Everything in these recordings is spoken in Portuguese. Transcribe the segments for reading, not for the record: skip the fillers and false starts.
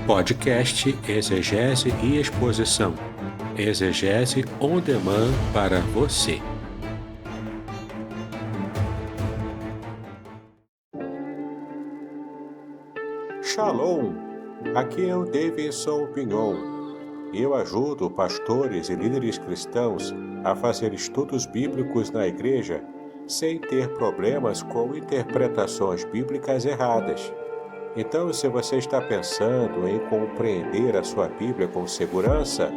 Podcast Exegese e Exposição. Exegese on demand para você. Shalom! Aqui é o Davidson Pignon. Eu ajudo pastores e líderes cristãos a fazer estudos bíblicos na igreja sem ter problemas com interpretações bíblicas erradas. Então, se você está pensando em compreender a sua Bíblia com segurança,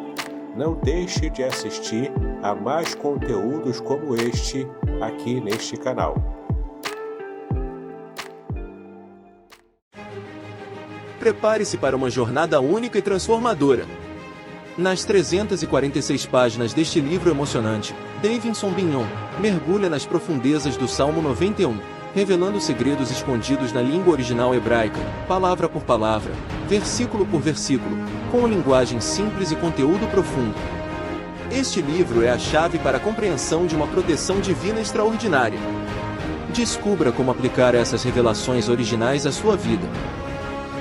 não deixe de assistir a mais conteúdos como este aqui neste canal. Prepare-se para uma jornada única e transformadora. Nas 346 páginas deste livro emocionante, Davidson Pignon mergulha nas profundezas do Salmo 91, revelando segredos escondidos na língua original hebraica, palavra por palavra, versículo por versículo, com linguagem simples e conteúdo profundo. Este livro é a chave para a compreensão de uma proteção divina extraordinária. Descubra como aplicar essas revelações originais à sua vida.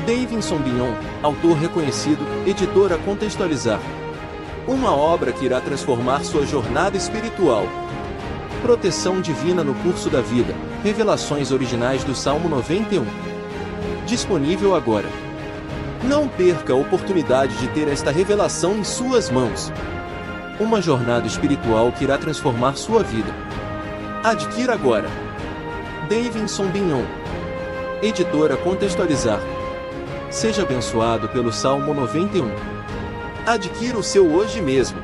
Davidson Pignon, autor reconhecido, editora Contextualizar. Uma obra que irá transformar sua jornada espiritual. Proteção divina no curso da vida. Revelações originais do Salmo 91. Disponível agora. Não perca a oportunidade de ter esta revelação em suas mãos. Uma jornada espiritual que irá transformar sua vida. Adquira agora. Davidson Pignon. Editora Contextualizar. Seja abençoado pelo Salmo 91. Adquira o seu hoje mesmo.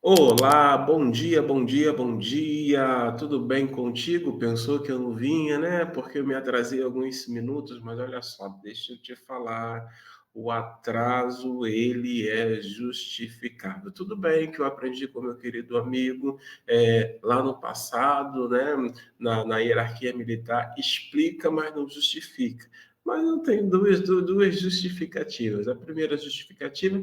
Olá, bom dia, bom dia, bom dia. Tudo bem contigo? Pensou que eu não vinha, né? Porque eu me atrasei alguns minutos, mas olha só, deixa eu te falar. O atraso, ele é justificável. Tudo bem que eu aprendi com meu querido amigo lá no passado, né? Na hierarquia militar, explica, mas não justifica. Mas eu tenho duas justificativas. A primeira justificativa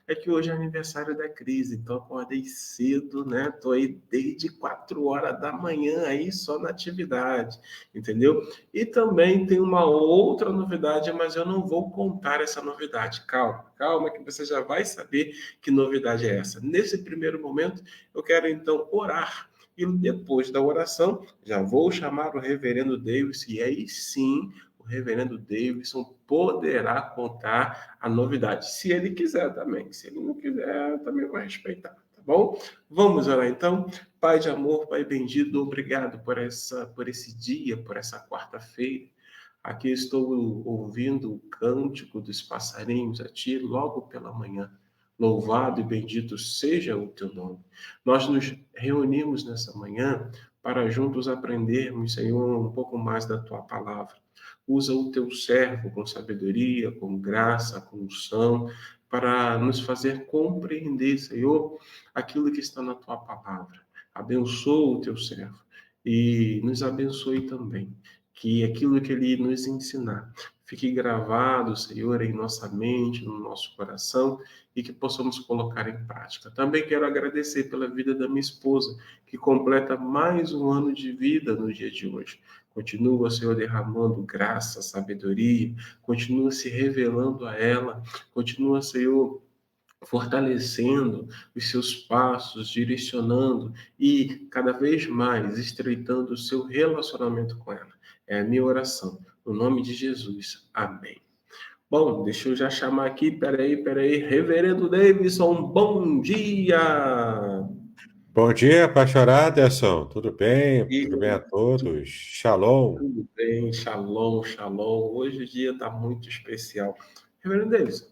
é que hoje é aniversário da crise, então acordei cedo, né? Tô aí desde 4 horas da manhã aí só na atividade, entendeu? E também tem uma outra novidade, mas eu não vou contar essa novidade. Calma, calma que você já vai saber que novidade é essa. Nesse primeiro momento, eu quero então orar. E depois da oração, já vou chamar o reverendo Davis, e aí sim o reverendo Davidson poderá contar a novidade, se ele quiser também. Se ele não quiser, também vai respeitar, tá bom? Vamos orar então. Pai de amor, Pai bendito, obrigado por esse dia, por essa quarta-feira. Aqui estou ouvindo o cântico dos passarinhos a Ti logo pela manhã. Louvado e bendito seja o Teu nome. Nós nos reunimos nessa manhã para juntos aprendermos, Senhor, um pouco mais da Tua palavra. Usa o Teu servo com sabedoria, com graça, com unção, para nos fazer compreender, Senhor, aquilo que está na Tua palavra. Abençoa o Teu servo e nos abençoe também. Que aquilo que Ele nos ensinar fique gravado, Senhor, em nossa mente, no nosso coração, e que possamos colocar em prática. Também quero agradecer pela vida da minha esposa, que completa mais um ano de vida no dia de hoje. Continua, Senhor, derramando graça, sabedoria, continua se revelando a ela, continua, Senhor, fortalecendo os seus passos, direcionando e cada vez mais estreitando o seu relacionamento com ela. É a minha oração. No nome de Jesus. Amém. Bom, deixa eu já chamar aqui, peraí, Reverendo Davidson, bom dia! Bom dia, pastor Aderson. Tudo bem? E Tudo bem a todos? Shalom. tudo bem, shalom, shalom. Hoje o dia está muito especial. Reverendo Davidson,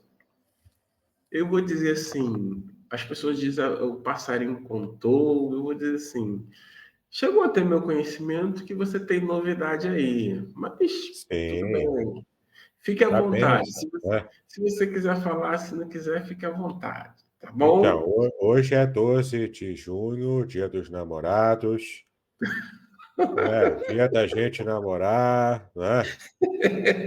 eu vou dizer assim, as pessoas dizem, o passarinho contou, eu vou dizer assim, chegou a ter meu conhecimento que você tem novidade aí, mas tudo Sim, bem, fique à tá bem, vontade. né? Se você quiser falar, se não quiser, fique à vontade, tá Então, bom? hoje é 12 de junho, dia dos namorados, né? Dia da gente namorar, né?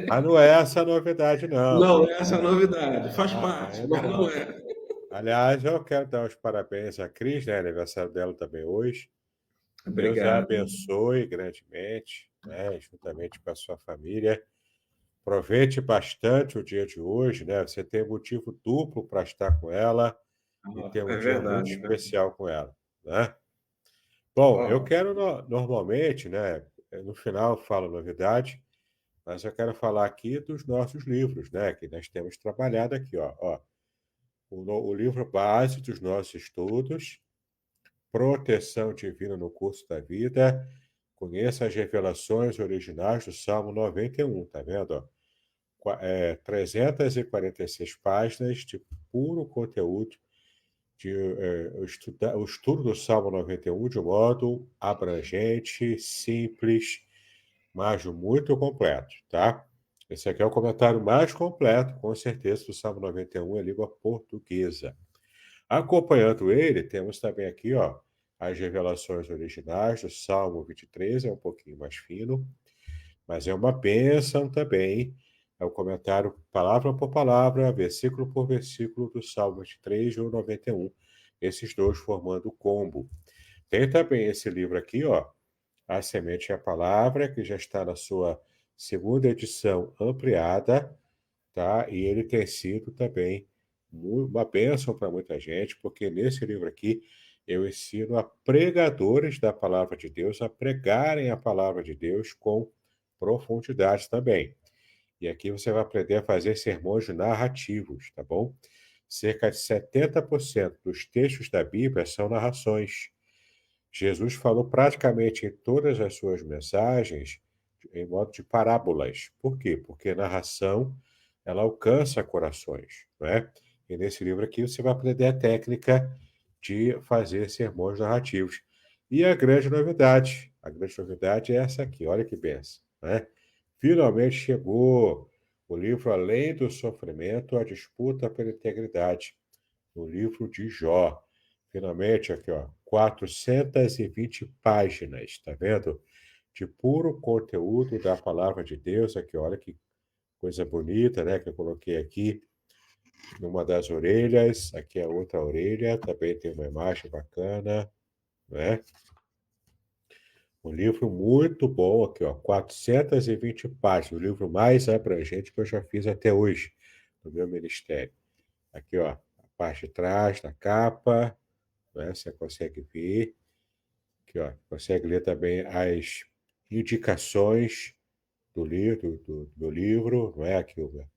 Mas não é essa a novidade, não. Não, essa é a novidade, faz parte, Ainda mas não não. é. Aliás, eu quero dar os parabéns à Cris, né? Aniversário dela também hoje. Deus a Obrigado. abençoe grandemente. né, juntamente com a sua família. Aproveite bastante o dia de hoje, né? Você tem motivo duplo para estar com ela e ter um É dia muito verdade, né? especial com ela, né? Bom, eu Ó, quero normalmente, né? No final eu falo novidade, mas eu quero falar aqui dos nossos livros, né? Que nós temos trabalhado aqui, ó. O livro base dos nossos estudos, Proteção Divina no Curso da Vida. Conheça as revelações originais do Salmo 91, tá vendo? Ó? 346 páginas de puro conteúdo de o estudo do Salmo 91 de um modo abrangente, simples, mas muito completo, tá? Esse aqui é o comentário mais completo, com certeza, do Salmo 91 em língua portuguesa. Acompanhando ele, temos também aqui, ó, as revelações originais do Salmo 23, é um pouquinho mais fino, mas é uma bênção também. É o comentário palavra por palavra, versículo por versículo do Salmo 23 e o 91. Esses dois formando o combo. Tem também esse livro aqui, ó, A Semente e a Palavra, que já está na sua segunda edição ampliada, tá? E ele tem sido também uma bênção para muita gente, porque nesse livro aqui eu ensino a pregadores da palavra de Deus a pregarem a palavra de Deus com profundidade também. E aqui você vai aprender a fazer sermões narrativos, tá bom? Cerca de 70% dos textos da Bíblia são narrações. Jesus falou praticamente em todas as suas mensagens em modo de parábolas. Por quê? Porque a narração ela alcança corações, não é? E nesse livro aqui você vai aprender a técnica de fazer sermões narrativos. E a grande novidade é essa aqui, olha que benção, né? Finalmente chegou o livro Além do Sofrimento, a Disputa pela Integridade, no livro de Jó. Finalmente, aqui, ó, 420 páginas, tá vendo? De puro conteúdo da palavra de Deus. Aqui, olha que coisa bonita, né? Que eu coloquei aqui numa das orelhas. Aqui é a outra orelha, também tem uma imagem bacana, né? Um livro muito bom aqui, ó, 420 páginas, o livro mais abrangente que eu já fiz até hoje no meu ministério. Aqui, ó, a parte de trás da capa, né? Você consegue ver, aqui, ó, consegue ler também as indicações do livro, não é? Aqui o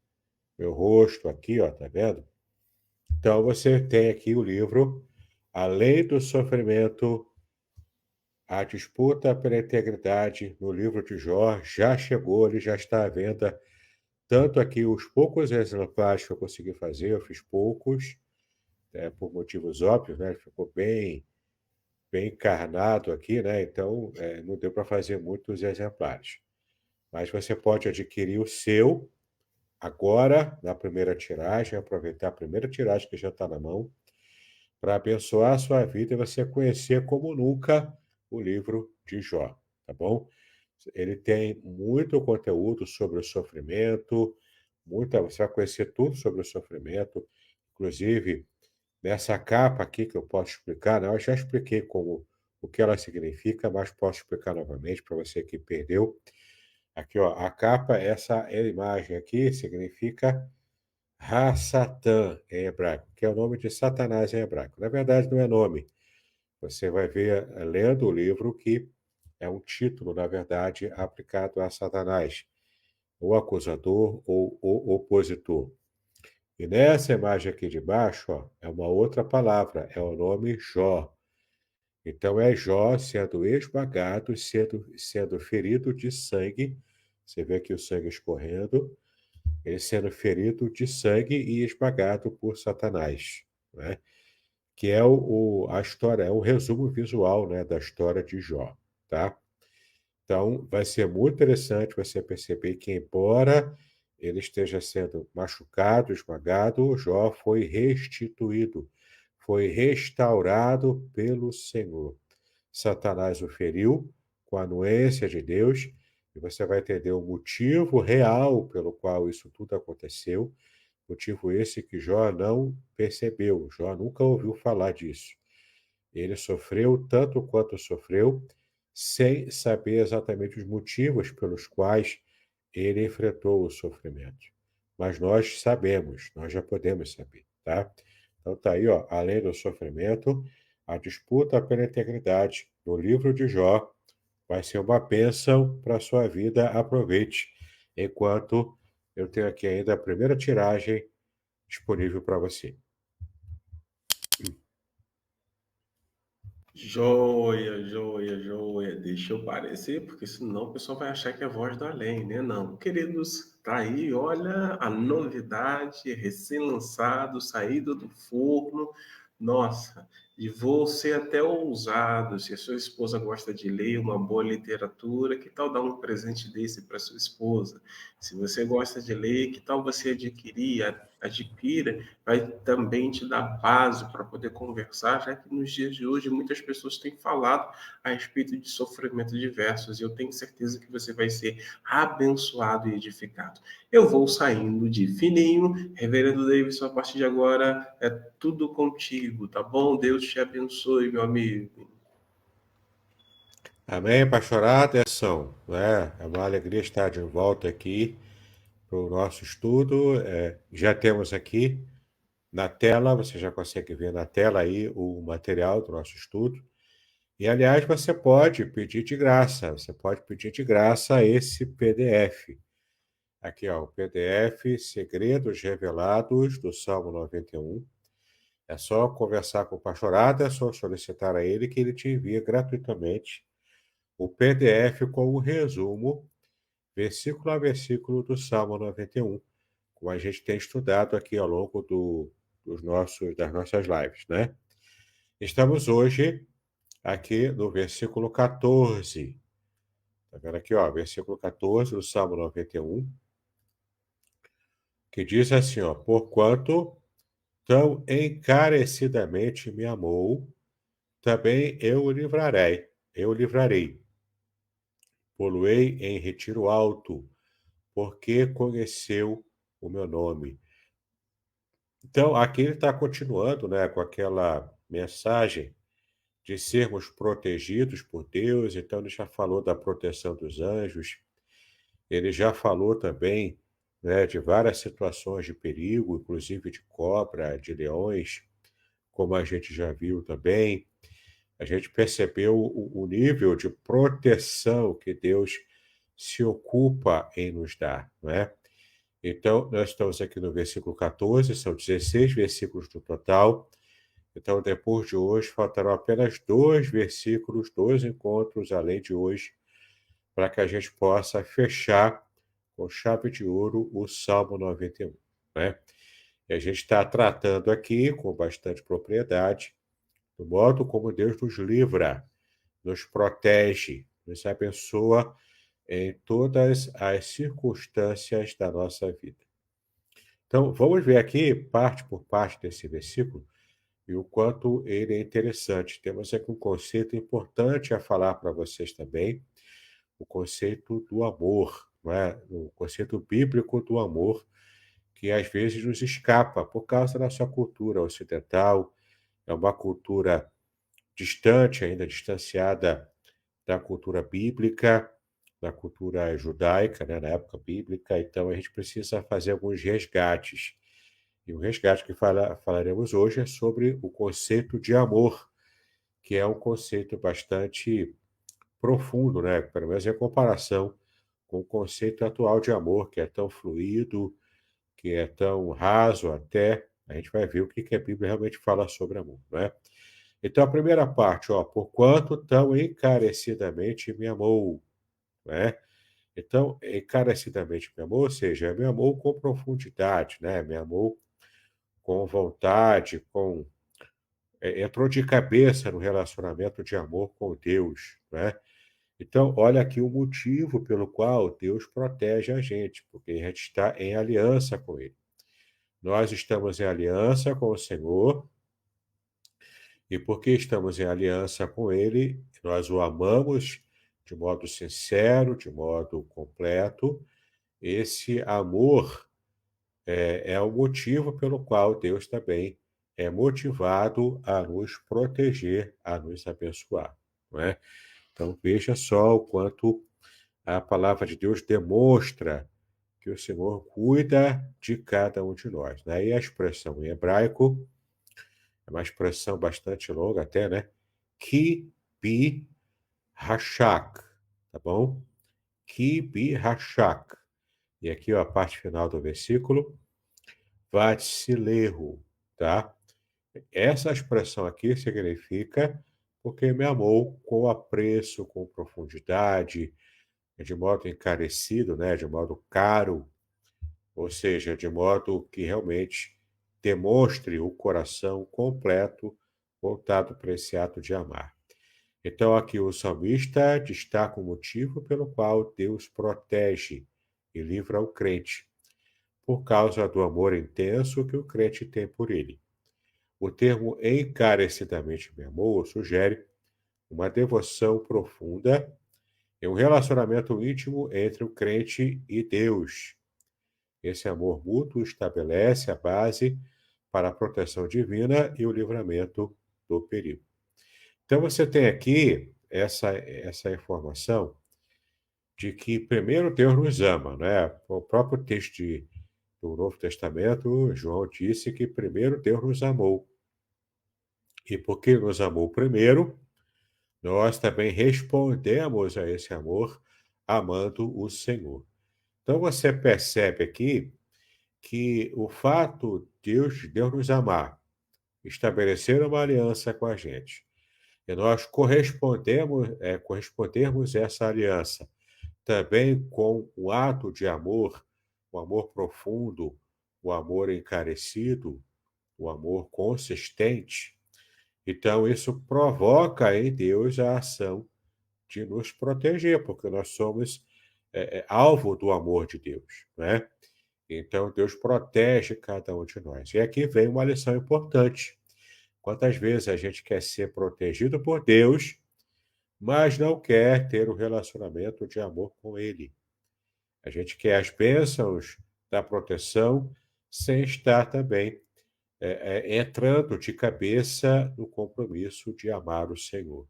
meu rosto, aqui, ó, tá vendo? Então você tem aqui o livro Além do Sofrimento, a Disputa pela Integridade, no livro de Jó, já chegou, ele já está à venda. Tanto aqui os poucos exemplares que eu consegui fazer, eu fiz poucos, por motivos óbvios, né? Ele ficou bem encarnado aqui, né? Então, não deu para fazer muitos exemplares. Mas você pode adquirir o seu agora, na primeira tiragem, aproveitar a primeira tiragem que já está na mão, para abençoar a sua vida e você conhecer como nunca o livro de Jó, tá bom? Ele tem muito conteúdo sobre o sofrimento, você vai conhecer tudo sobre o sofrimento, inclusive nessa capa aqui que eu posso explicar, né? Eu já expliquei o que ela significa, mas posso explicar novamente para você que perdeu. Aqui, ó, a capa, essa é a imagem aqui, significa Ha-Satã em hebraico, que é o nome de Satanás em hebraico. Na verdade, não é nome. Você vai ver, lendo o livro, que é um título, na verdade, aplicado a Satanás, o acusador ou o opositor. E nessa imagem aqui de baixo, ó, é uma outra palavra, é o nome Jó. Então é Jó sendo esmagado, sendo ferido de sangue. Você vê aqui o sangue escorrendo, ele sendo ferido de sangue e esmagado por Satanás, né? Que é a história, é um resumo visual, né, da história de Jó, tá? Então, vai ser muito interessante você perceber que, embora ele esteja sendo machucado, esmagado, Jó foi restituído, foi restaurado pelo Senhor. Satanás o feriu com a anuência de Deus, e você vai entender o motivo real pelo qual isso tudo aconteceu, motivo esse que Jó não percebeu, Jó nunca ouviu falar disso. Ele sofreu tanto quanto sofreu, sem saber exatamente os motivos pelos quais ele enfrentou o sofrimento. Mas nós sabemos, nós já podemos saber, tá? Então tá aí, ó, além do sofrimento, a disputa pela integridade no livro de Jó vai ser uma bênção para a sua vida. Aproveite, enquanto eu tenho aqui ainda a primeira tiragem disponível para você. Joia, joia, joia. Deixa eu parecer, porque senão o pessoal vai achar que é voz do além, né? Não. Queridos, tá aí, olha a novidade, recém-lançado, saído do forno. Nossa, e vou ser até ousado. Se a sua esposa gosta de ler uma boa literatura, que tal dar um presente desse para sua esposa? Se você gosta de ler, que tal você adquira, vai também te dar base para poder conversar, já que nos dias de hoje muitas pessoas têm falado a respeito de sofrimentos diversos, e eu tenho certeza que você vai ser abençoado e edificado. Eu vou saindo de fininho, Reverendo Davidson, a partir de agora é tudo contigo, tá bom? Deus te abençoe, meu amigo. Amém, pastor Aderson, né? É uma alegria estar de volta aqui para o nosso estudo. Já temos aqui na tela, você já consegue ver na tela aí o material do nosso estudo. E, aliás, você pode pedir de graça, esse PDF. Aqui, ó, o PDF Segredos Revelados do Salmo 91. É só conversar com o pastor Aderson, solicitar a ele que ele te envia gratuitamente o PDF com o resumo, versículo a versículo do Salmo 91, como a gente tem estudado aqui ao longo das nossas lives, né? Estamos hoje aqui no versículo 14. Tá vendo aqui, ó, versículo 14 do Salmo 91, que diz assim, ó: Porquanto tão encarecidamente me amou, também eu o livrarei. Poloei em retiro alto, porque conheceu o meu nome. Então, aqui ele está continuando, né, com aquela mensagem de sermos protegidos por Deus. Então, ele já falou da proteção dos anjos, ele já falou também, né, de várias situações de perigo, inclusive de cobra, de leões, como a gente já viu também. A gente percebeu o nível de proteção que Deus se ocupa em nos dar, não é? Então, nós estamos aqui no versículo 14, são 16 versículos no total. Então, depois de hoje, faltarão apenas 2 versículos, 2 encontros além de hoje, para que a gente possa fechar com chave de ouro o Salmo 91, né? E a gente está tratando aqui com bastante propriedade do modo como Deus nos livra, nos protege, nos abençoa em todas as circunstâncias da nossa vida. Então, vamos ver aqui, parte por parte, desse versículo, e o quanto ele é interessante. Temos aqui um conceito importante a falar para vocês também, o conceito do amor, não é? O conceito bíblico do amor, que às vezes nos escapa por causa da sua cultura ocidental. É uma cultura distante, ainda distanciada da cultura bíblica, da cultura judaica, né, na época bíblica. Então, a gente precisa fazer alguns resgates. E o resgate que falaremos hoje é sobre o conceito de amor, que é um conceito bastante profundo, né? Pelo menos em comparação com o conceito atual de amor, que é tão fluido, que é tão raso até. A gente vai ver o que a Bíblia realmente fala sobre amor, né? Então, a primeira parte, ó, porquanto tão encarecidamente me amou, né? Então, encarecidamente me amou, ou seja, me amou com profundidade, né? Me amou com vontade, entrou de cabeça no relacionamento de amor com Deus, né? Então, olha aqui o motivo pelo qual Deus protege a gente, porque a gente está em aliança com Ele. Nós estamos em aliança com o Senhor, e porque estamos em aliança com Ele, nós o amamos de modo sincero, de modo completo. Esse amor é o motivo pelo qual Deus também é motivado a nos proteger, a nos abençoar, não é? Então veja só o quanto a palavra de Deus demonstra que o Senhor cuida de cada um de nós, né? E a expressão em hebraico é uma expressão bastante longa até, né? Ki bi hashak, tá bom? Ki bi hashak. E aqui ó, a parte final do versículo, vatsilehu, tá? Essa expressão aqui significa porque me amou com apreço, com profundidade, de modo encarecido, né? De modo caro, ou seja, de modo que realmente demonstre o coração completo voltado para esse ato de amar. Então, aqui o salmista destaca o motivo pelo qual Deus protege e livra o crente, por causa do amor intenso que o crente tem por ele. O termo encarecidamente me amou sugere uma devoção profunda e um relacionamento íntimo entre o crente e Deus. Esse amor mútuo estabelece a base para a proteção divina e o livramento do perigo. Então você tem aqui essa informação de que primeiro Deus nos ama, né? O próprio texto do Novo Testamento, João disse que primeiro Deus nos amou. E porque nos amou primeiro, nós também respondemos a esse amor amando o Senhor. Então você percebe aqui que o fato de Deus nos amar, estabelecer uma aliança com a gente, e nós correspondermos essa aliança também com o ato de amor, o amor profundo, o amor encarecido, o amor consistente. Então, isso provoca em Deus a ação de nos proteger, porque nós somos alvo do amor de Deus, né? Então, Deus protege cada um de nós. E aqui vem uma lição importante. Quantas vezes a gente quer ser protegido por Deus, mas não quer ter um relacionamento de amor com Ele? A gente quer as bênçãos da proteção sem estar também entrando de cabeça no compromisso de amar o Senhor.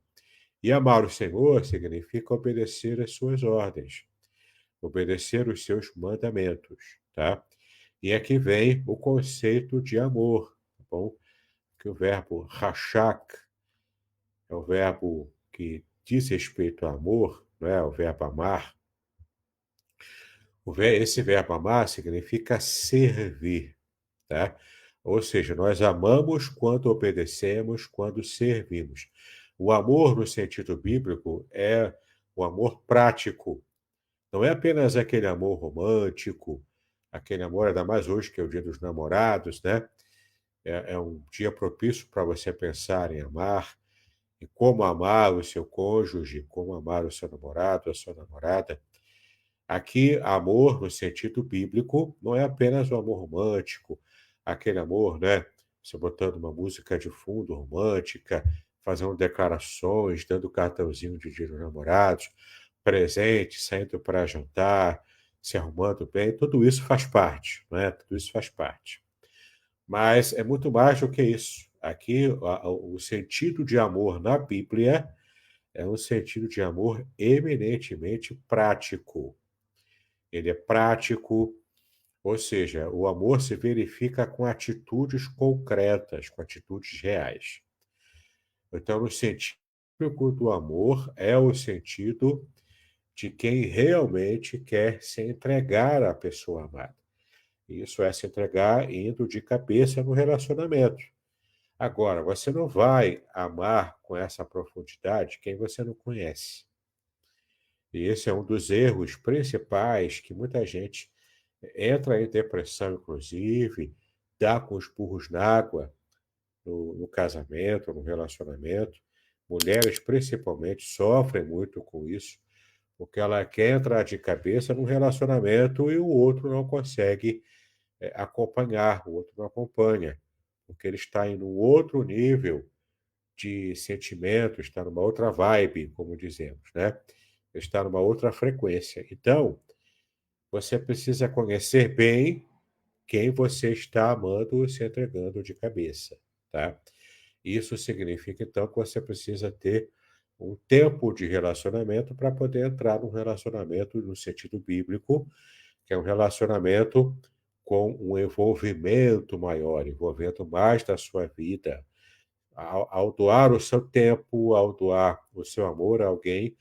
E amar o Senhor significa obedecer às suas ordens, obedecer os seus mandamentos, tá? E aqui vem o conceito de amor, tá bom? Que o verbo rachak é o verbo que diz respeito ao amor, não é? O verbo amar. Esse verbo amar significa servir, tá? Ou seja, nós amamos quando obedecemos, quando servimos. O amor, no sentido bíblico, é o amor prático. Não é apenas aquele amor romântico, aquele amor, ainda mais hoje que é o Dia dos Namorados, né? É um dia propício para você pensar em amar, e como amar o seu cônjuge, como amar o seu namorado, a sua namorada. Aqui, amor, no sentido bíblico, não é apenas o amor romântico, aquele amor, né? Você botando uma música de fundo romântica, fazendo declarações, dando cartãozinho de Dia dos Namorados, presente, saindo para jantar, se arrumando bem, tudo isso faz parte, né? Tudo isso faz parte. Mas é muito mais do que isso. Aqui, o sentido de amor na Bíblia é um sentido de amor eminentemente prático. Ele é prático, ou seja, o amor se verifica com atitudes concretas, com atitudes reais. Então, no sentido do amor, é o sentido de quem realmente quer se entregar à pessoa amada. Isso é se entregar indo de cabeça no relacionamento. Agora, você não vai amar com essa profundidade quem você não conhece. E esse é um dos erros principais que muita gente entra em depressão, inclusive, dá com os burros na água no casamento, no relacionamento. Mulheres, principalmente, sofrem muito com isso, porque ela quer entrar de cabeça num relacionamento e o outro não consegue acompanhar, o outro não acompanha, porque ele está em um outro nível de sentimento, está numa outra vibe, como dizemos, né? Ele está numa outra frequência. Então, você precisa conhecer bem quem você está amando e se entregando de cabeça, tá? Isso significa, então, que você precisa ter um tempo de relacionamento para poder entrar num relacionamento no sentido bíblico, que é um relacionamento com um envolvimento maior, envolvendo mais da sua vida. Ao doar o seu tempo, ao doar o seu amor a alguém,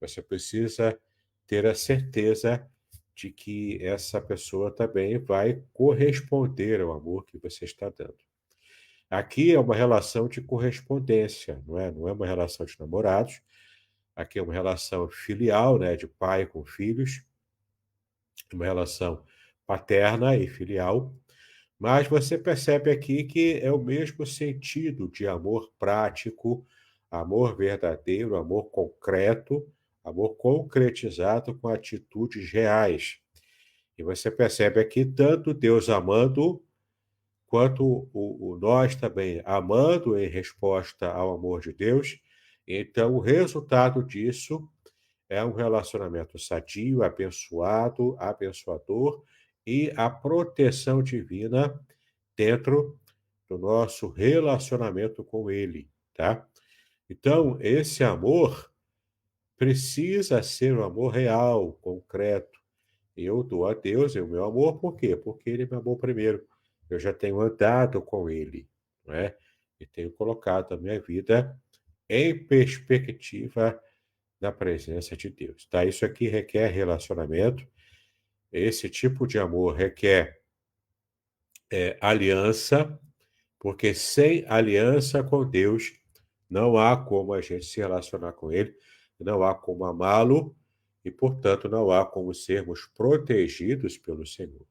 você precisa ter a certeza de que essa pessoa também vai corresponder ao amor que você está dando. Aqui é uma relação de correspondência, não é? Não é uma relação de namorados. Aqui é uma relação filial, né, de pai com filhos, uma relação paterna e filial. Mas você percebe aqui que é o mesmo sentido de amor prático, amor verdadeiro, amor concreto, amor concretizado com atitudes reais. E você percebe aqui tanto Deus amando, quanto nós também amando em resposta ao amor de Deus. Então, o resultado disso é um relacionamento sadio, abençoado, abençoador e a proteção divina dentro do nosso relacionamento com Ele, tá? Então, esse amor precisa ser um amor real, concreto. Eu dou a Deus o meu amor, por quê? Porque Ele me amou primeiro. Eu já tenho andado com Ele, não é? E tenho colocado a minha vida em perspectiva na presença de Deus, tá? Isso aqui requer relacionamento. Esse tipo de amor requer aliança, porque sem aliança com Deus, não há como a gente se relacionar com Ele, não há como amá-lo e, portanto, não há como sermos protegidos pelo Senhor.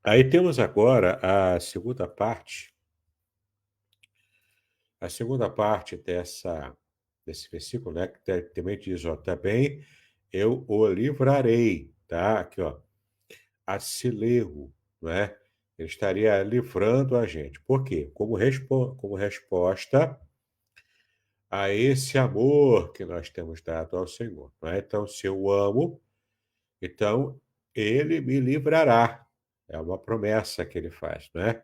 Aí temos agora a segunda parte desse versículo, né, que também diz, ó, também eu o livrarei, tá? Aqui, ó, Asileu, não é? Ele estaria livrando a gente. Por quê? Como resposta a esse amor que nós temos dado ao Senhor, não é? Então, se eu o amo, então ele me livrará. É uma promessa que ele faz, não é?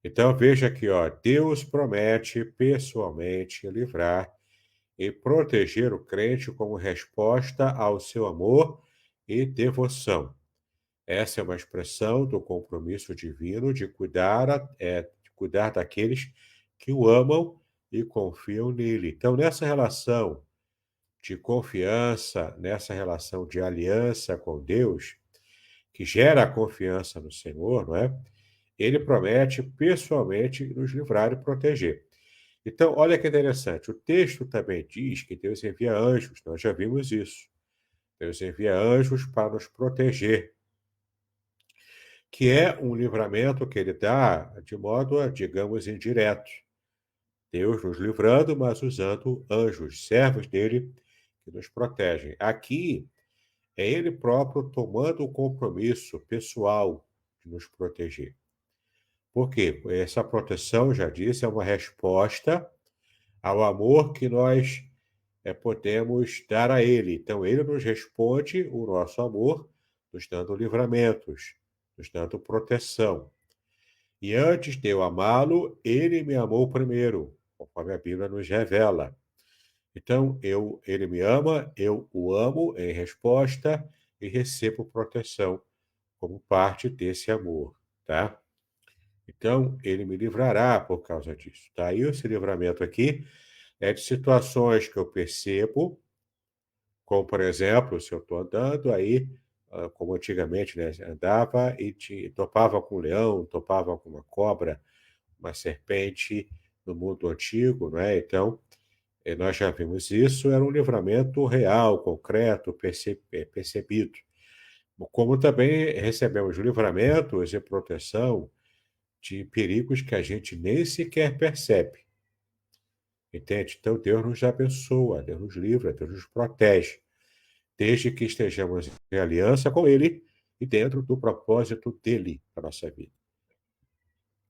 Então, veja aqui, ó, Deus promete pessoalmente livrar e proteger o crente como resposta ao seu amor e devoção. Essa é uma expressão do compromisso divino de cuidar daqueles que o amam e confiam nele. Então, nessa relação de confiança, nessa relação de aliança com Deus, que gera a confiança no Senhor, não é? Ele promete pessoalmente nos livrar e proteger. Então, olha que interessante, o texto também diz que Deus envia anjos, nós já vimos isso. Deus envia anjos para nos proteger, que é um livramento que ele dá de modo, digamos, indireto. Deus nos livrando, mas usando anjos, servos dele, que nos protegem. Aqui é ele próprio tomando o compromisso pessoal de nos proteger. Por quê? Essa proteção, já disse, é uma resposta ao amor que nós podemos dar a ele. Então, ele nos responde o nosso amor, nos dando livramentos, nos dando proteção. E antes de eu amá-lo, ele me amou primeiro, conforme a Bíblia nos revela. Então, ele me ama, eu o amo em resposta e recebo proteção como parte desse amor, tá? Então, ele me livrará por causa disso, tá? E esse livramento aqui é de situações que eu percebo, como, por exemplo, se eu estou andando, aí, como antigamente, né, andava e topava com um leão, topava com uma cobra, uma serpente no mundo antigo, não é? Então, nós já vimos isso, era um livramento real, concreto, percebido. Como também recebemos livramentos e proteção de perigos que a gente nem sequer percebe. Entende? Então, Deus nos abençoa, Deus nos livra, Deus nos protege, desde que estejamos em aliança com Ele e dentro do propósito dele para a nossa vida.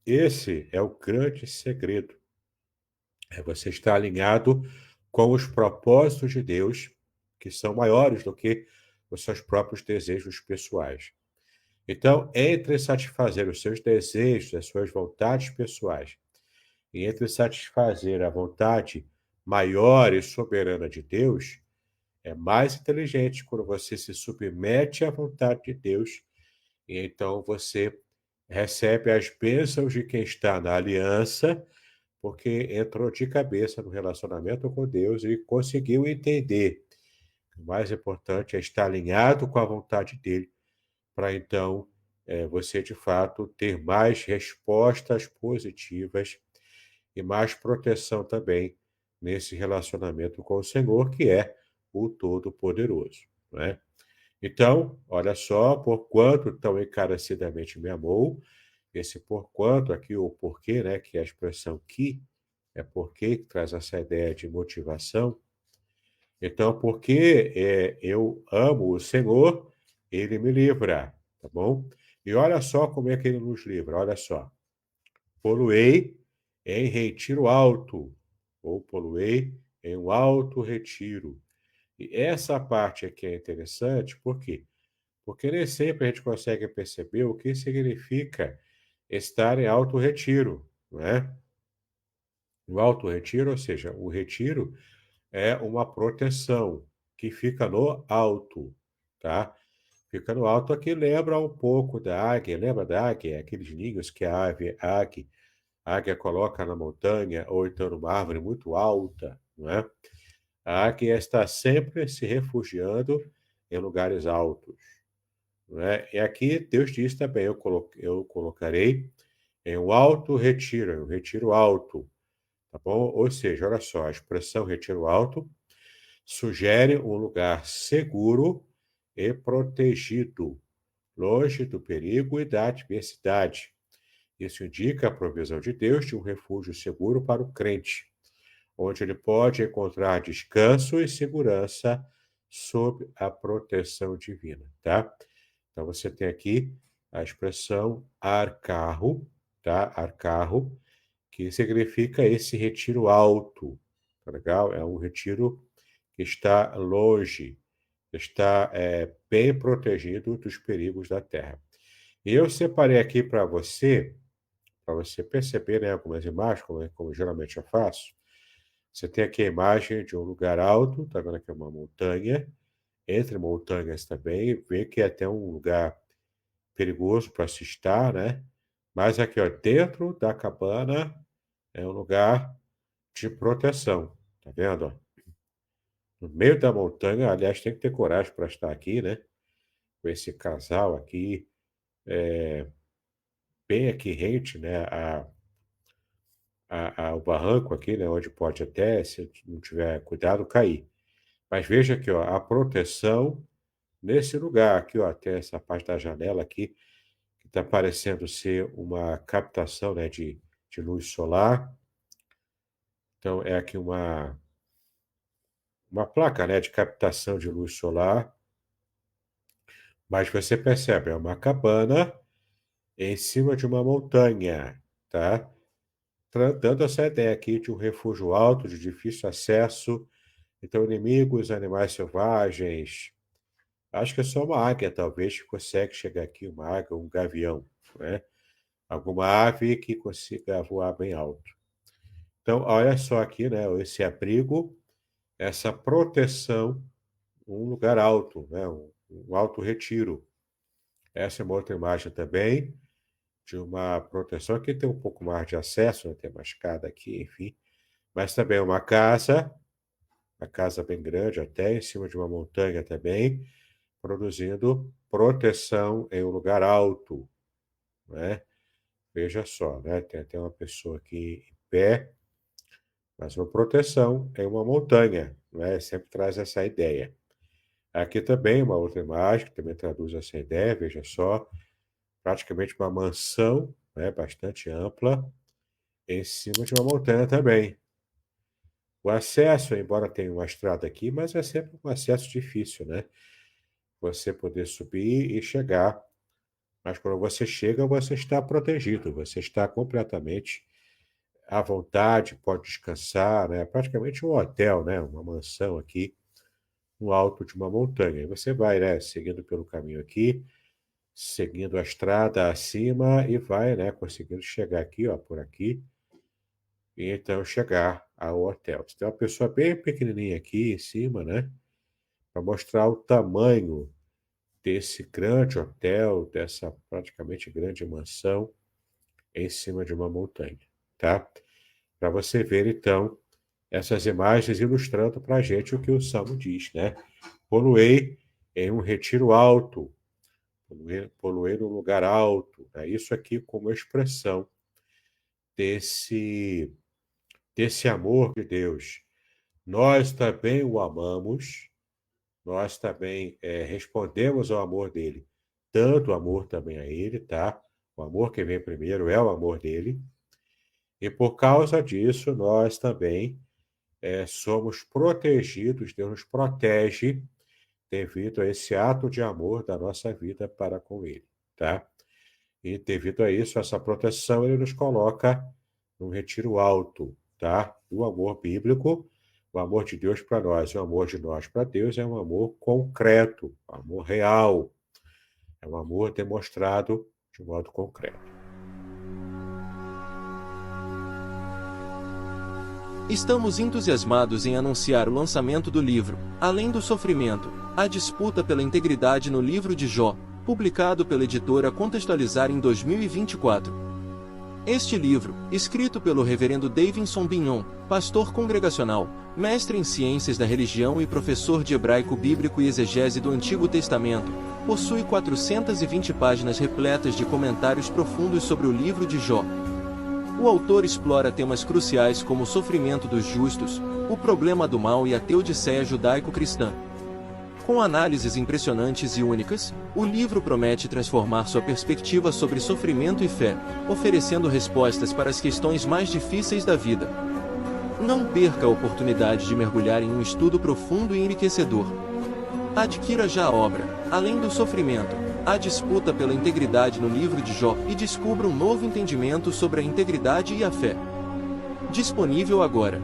Esse é o grande segredo. É você estar alinhado com os propósitos de Deus, que são maiores do que os seus próprios desejos pessoais. Então, entre satisfazer os seus desejos, as suas vontades pessoais E entre satisfazer a vontade maior e soberana de Deus, é mais inteligente quando você se submete à vontade de Deus, e então você recebe as bênçãos de quem está na aliança, porque entrou de cabeça no relacionamento com Deus e conseguiu entender. O mais importante é estar alinhado com a vontade dele, para então você de fato ter mais respostas positivas e mais proteção também nesse relacionamento com o Senhor, que é o Todo-Poderoso, não é? Então, olha só, porquanto tão encarecidamente me amou, esse porquanto aqui, o porquê, né, que é a expressão que, é porque, que traz essa ideia de motivação. Então, porque eu amo o Senhor, ele me livra, tá bom? E olha só como é que ele nos livra, olha só. Poluei em retiro alto, ou poluei em um alto retiro. E essa parte aqui é interessante, por quê? Porque nem sempre a gente consegue perceber o que significa estar em alto retiro, não é? O alto retiro, ou seja, o retiro é uma proteção que fica no alto, tá? Fica no alto aqui, lembra um pouco da águia, lembra da águia? Aqueles ninhos que a águia coloca na montanha ou então numa árvore muito alta, não é? A águia está sempre se refugiando em lugares altos, não é? E aqui Deus diz também, eu colocarei em um alto retiro, em um retiro alto, tá bom? Ou seja, olha só, a expressão retiro alto sugere um lugar seguro e protegido, longe do perigo e da adversidade. Isso indica a provisão de Deus de um refúgio seguro para o crente, onde ele pode encontrar descanso e segurança sob a proteção divina, tá? Então você tem aqui a expressão arcarro, tá? Arcarro, que significa esse retiro alto, tá legal? É um retiro que está longe, está bem protegido dos perigos da terra. E eu separei aqui para você perceber, né, algumas imagens, como geralmente eu faço. Você tem aqui a imagem de um lugar alto, tá vendo aqui uma montanha, entre montanhas também, vê que é até um lugar perigoso para se estar, né? Mas aqui, ó, dentro da cabana é um lugar de proteção, tá vendo? Ó? No meio da montanha, aliás, tem que ter coragem para estar aqui, né? Com esse casal aqui, bem aqui rente, né? O barranco aqui, né? Onde pode até, se não tiver cuidado, cair. Mas veja aqui, ó, a proteção nesse lugar aqui, ó, tem essa parte da janela aqui, que está parecendo ser uma captação, né, de luz solar. Então, é aqui uma placa, né, de captação de luz solar. Mas você percebe, é uma cabana em cima de uma montanha, tá? Dando essa ideia aqui de um refúgio alto, de difícil acesso. Então, inimigos, animais selvagens. Acho que é só uma águia, talvez, que consegue chegar aqui, uma águia, um gavião, né? Alguma ave que consiga voar bem alto. Então, olha só aqui, né? Esse abrigo, essa proteção, um lugar alto, né? Um alto retiro. Essa é uma outra imagem também de uma proteção. Aqui tem um pouco mais de acesso, né? Tem uma escada aqui, enfim. Mas também uma casa bem grande, até em cima de uma montanha também, produzindo proteção em um lugar alto, né? Veja só, né? Tem até uma pessoa aqui em pé, mas uma proteção em uma montanha, né? Sempre traz essa ideia. Aqui também uma outra imagem que também traduz essa ideia, veja só, praticamente uma mansão, né? Bastante ampla, em cima de uma montanha também. O acesso, embora tenha uma estrada aqui, mas é sempre um acesso difícil, né? Você poder subir e chegar. Mas quando você chega, você está protegido, você está completamente à vontade, pode descansar, né? Praticamente um hotel, né? Uma mansão aqui no alto de uma montanha. E você vai, né? Seguindo pelo caminho aqui, seguindo a estrada acima e vai, né? Conseguindo chegar aqui, ó, por aqui. e então chegar ao hotel. Você tem uma pessoa bem pequenininha aqui em cima, né? Para mostrar o tamanho desse grande hotel, dessa praticamente grande mansão em cima de uma montanha, tá? Para você ver, então, essas imagens ilustrando para a gente o que o Salmo diz, né? Poluei em um retiro alto, poluei num lugar alto, né? Isso aqui como expressão desse, desse amor de Deus. Nós também o amamos, nós também respondemos ao amor dele, dando amor também a ele, tá? O amor que vem primeiro é o amor dele. E por causa disso, nós também somos protegidos, Deus nos protege devido a esse ato de amor da nossa vida para com ele, tá? E devido a isso, essa proteção, ele nos coloca num retiro alto, tá? O amor bíblico, o amor de Deus para nós, o amor de nós para Deus é um amor concreto, um amor real, é um amor demonstrado de modo concreto. Estamos entusiasmados em anunciar o lançamento do livro, Além do Sofrimento, a disputa pela integridade no livro de Jó, publicado pela editora Contextualizar em 2024. Este livro, escrito pelo reverendo Davidson Bignon, pastor congregacional, mestre em ciências da religião e professor de hebraico bíblico e exegese do Antigo Testamento, possui 420 páginas repletas de comentários profundos sobre o livro de Jó. O autor explora temas cruciais como o sofrimento dos justos, o problema do mal e a teodiceia judaico-cristã. Com análises impressionantes e únicas, o livro promete transformar sua perspectiva sobre sofrimento e fé, oferecendo respostas para as questões mais difíceis da vida. Não perca a oportunidade de mergulhar em um estudo profundo e enriquecedor. Adquira já a obra, Além do Sofrimento, a disputa pela integridade no livro de Jó e descubra um novo entendimento sobre a integridade e a fé. Disponível agora.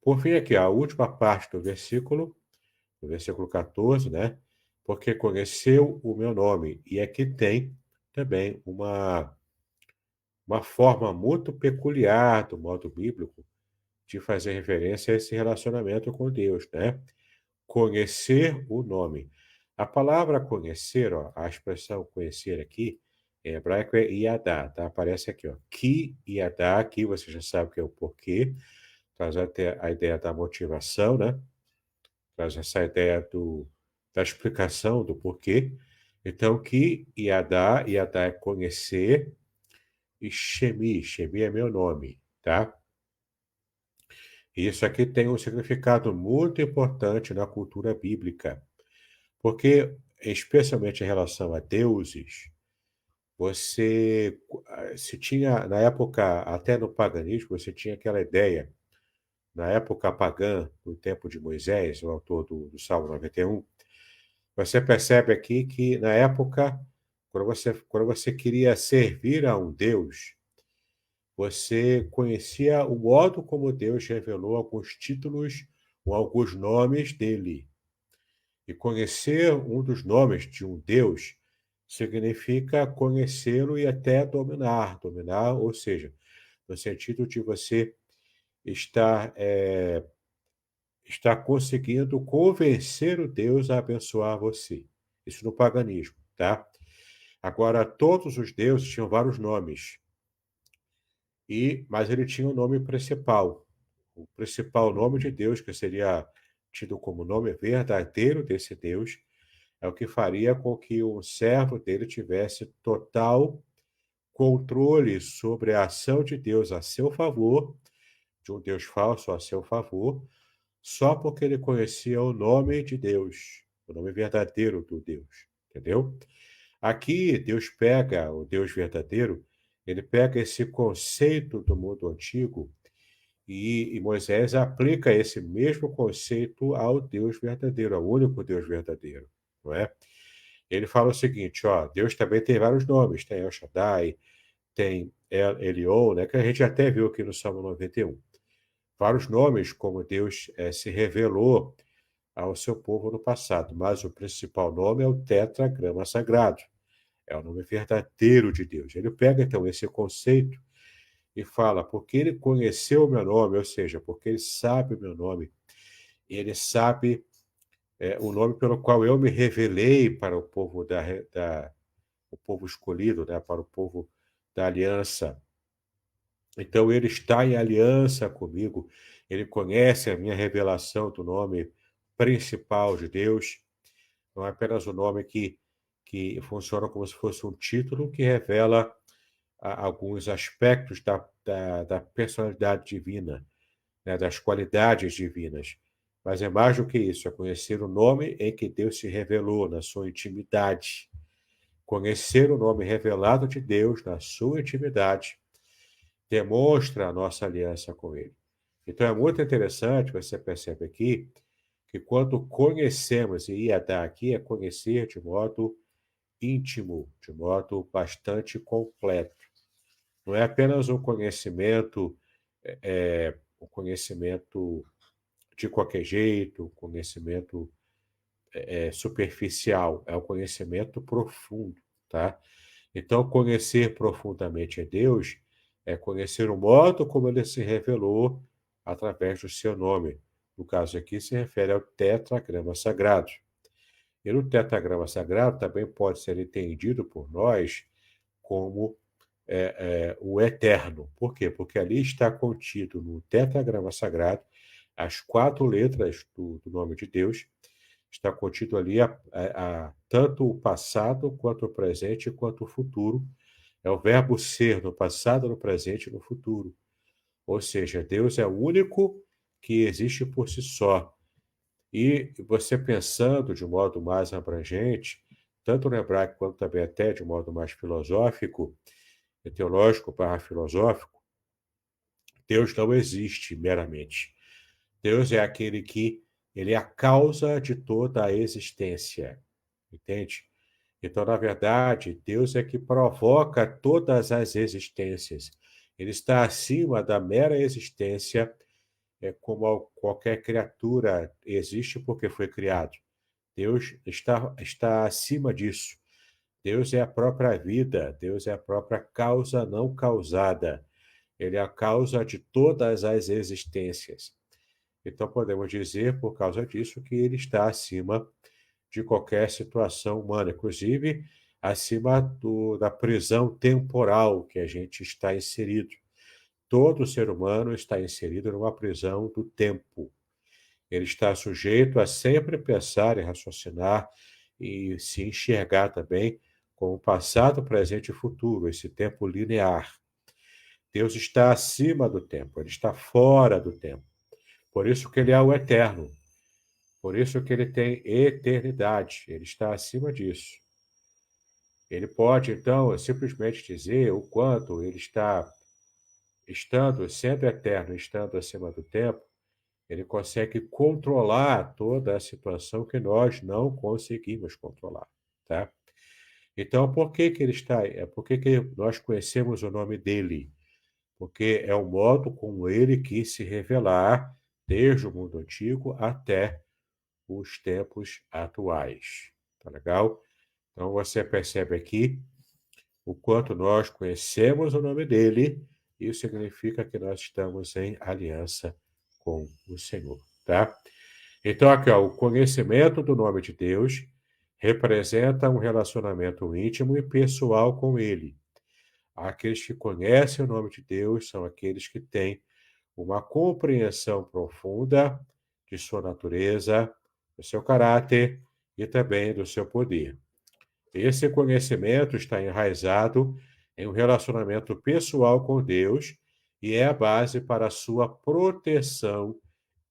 Por fim, aqui, a última parte do versículo 14, né? Porque conheceu o meu nome. E aqui tem também uma forma muito peculiar do modo bíblico de fazer referência a esse relacionamento com Deus, né? Conhecer o nome. A palavra conhecer, ó, a expressão conhecer aqui, em hebraico é yadá, tá? Aparece aqui, ó. Ki yadá, aqui você já sabe que é o porquê, traz até a ideia da motivação, né? Traz essa ideia da explicação do porquê. Então, ki yadá é conhecer, e Shemi é meu nome, tá? E isso aqui tem um significado muito importante na cultura bíblica, porque, especialmente em relação a deuses, você se tinha, na época, até no paganismo, você tinha aquela ideia, na época pagã, no tempo de Moisés, o autor do Salmo 91, você percebe aqui que, na época, quando você queria servir a um Deus, você conhecia o modo como Deus revelou alguns títulos ou alguns nomes dele. E conhecer um dos nomes de um Deus significa conhecê-lo e até dominar. Dominar, ou seja, no sentido de você estar conseguindo convencer o Deus a abençoar você. Isso no paganismo, tá? Agora, todos os deuses tinham vários nomes. Mas ele tinha um nome principal. O principal nome de Deus, que seria tido como nome verdadeiro desse Deus, é o que faria com que o servo dele tivesse total controle sobre a ação de Deus a seu favor, de um Deus falso a seu favor, só porque ele conhecia o nome de Deus, o nome verdadeiro do Deus, entendeu? Aqui, Deus pega o Deus verdadeiro, ele pega esse conceito do mundo antigo e Moisés aplica esse mesmo conceito ao Deus verdadeiro, ao único Deus verdadeiro, não é? Ele fala o seguinte, ó, Deus também tem vários nomes, tem El Shaddai, tem El Elyon, né, que a gente até viu aqui no Salmo 91. Vários nomes como Deus se revelou ao seu povo no passado, mas o principal nome é o tetragrama sagrado. É o nome verdadeiro de Deus. Ele pega, então, esse conceito e fala, porque ele conheceu o meu nome, ou seja, porque ele sabe o meu nome, ele sabe o nome pelo qual eu me revelei para o povo o povo escolhido, né, para o povo da aliança. Então ele está em aliança comigo, ele conhece a minha revelação do nome principal de Deus, não é apenas o nome que funciona como se fosse um título que revela alguns aspectos da personalidade divina, né, das qualidades divinas. Mas é mais do que isso, é conhecer o nome em que Deus se revelou na sua intimidade. Conhecer o nome revelado de Deus na sua intimidade demonstra a nossa aliança com Ele. Então é muito interessante, você percebe aqui, que quando conhecemos, e Iadá aqui é conhecer de modo íntimo, de modo bastante completo. Não é apenas um conhecimento de qualquer jeito, um conhecimento superficial, é um conhecimento profundo, tá? Então, conhecer profundamente a Deus é conhecer o modo como ele se revelou através do seu nome. No caso aqui, se refere ao tetragrama sagrado. E no tetragrama sagrado também pode ser entendido por nós como o eterno. Por quê? Porque ali está contido no tetragrama sagrado as 4 letras do nome de Deus. Está contido ali tanto o passado, quanto o presente, quanto o futuro. É o verbo ser no passado, no presente e no futuro. Ou seja, Deus é o único que existe por si só. E você pensando de modo mais abrangente, tanto no hebraico quanto também até de modo mais filosófico, teológico barra filosófico, Deus não existe meramente. Deus é aquele que ele é a causa de toda a existência, entende? Então, na verdade, Deus é que provoca todas as existências. Ele está acima da mera existência, como qualquer criatura existe porque foi criado. Deus está acima disso. Deus é a própria vida, Deus é a própria causa não causada. Ele é a causa de todas as existências. Então, podemos dizer, por causa disso, que ele está acima de qualquer situação humana, inclusive acima da prisão temporal que a gente está inserido. Todo ser humano está inserido numa prisão do tempo. Ele está sujeito a sempre pensar e raciocinar e se enxergar também como passado, presente e futuro, esse tempo linear. Deus está acima do tempo, ele está fora do tempo. Por isso que ele é o eterno. Por isso que ele tem eternidade. Ele está acima disso. Ele pode, então, simplesmente dizer o quanto ele está sendo eterno, estando acima do tempo, ele consegue controlar toda a situação que nós não conseguimos controlar, tá? Então, por que que ele está? Por que que nós conhecemos o nome dele? Porque é o modo como ele quis se revelar desde o mundo antigo até os tempos atuais. Tá legal? Então, você percebe aqui o quanto nós conhecemos o nome dele, isso significa que nós estamos em aliança com o Senhor, tá? Então, aqui, ó, o conhecimento do nome de Deus representa um relacionamento íntimo e pessoal com ele. Aqueles que conhecem o nome de Deus são aqueles que têm uma compreensão profunda de sua natureza, do seu caráter e também do seu poder. Esse conhecimento está enraizado em um relacionamento pessoal com Deus e é a base para a sua proteção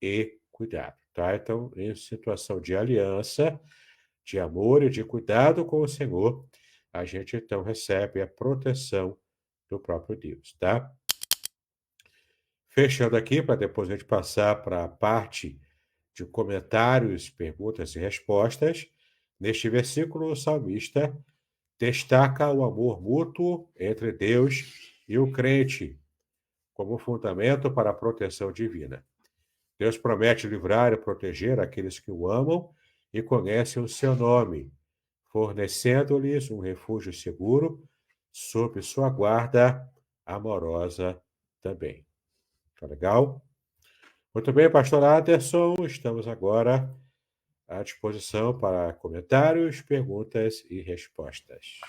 e cuidado, tá? Então, em situação de aliança, de amor e de cuidado com o Senhor, a gente então recebe a proteção do próprio Deus, tá? Fechando aqui, para depois a gente passar para a parte de comentários, perguntas e respostas, neste versículo, o salmista destaca o amor mútuo entre Deus e o crente como fundamento para a proteção divina. Deus promete livrar e proteger aqueles que o amam e conhecem o seu nome, fornecendo-lhes um refúgio seguro sob sua guarda amorosa também. Tá legal? Muito bem, pastor Anderson, estamos agora à disposição para comentários, perguntas e respostas.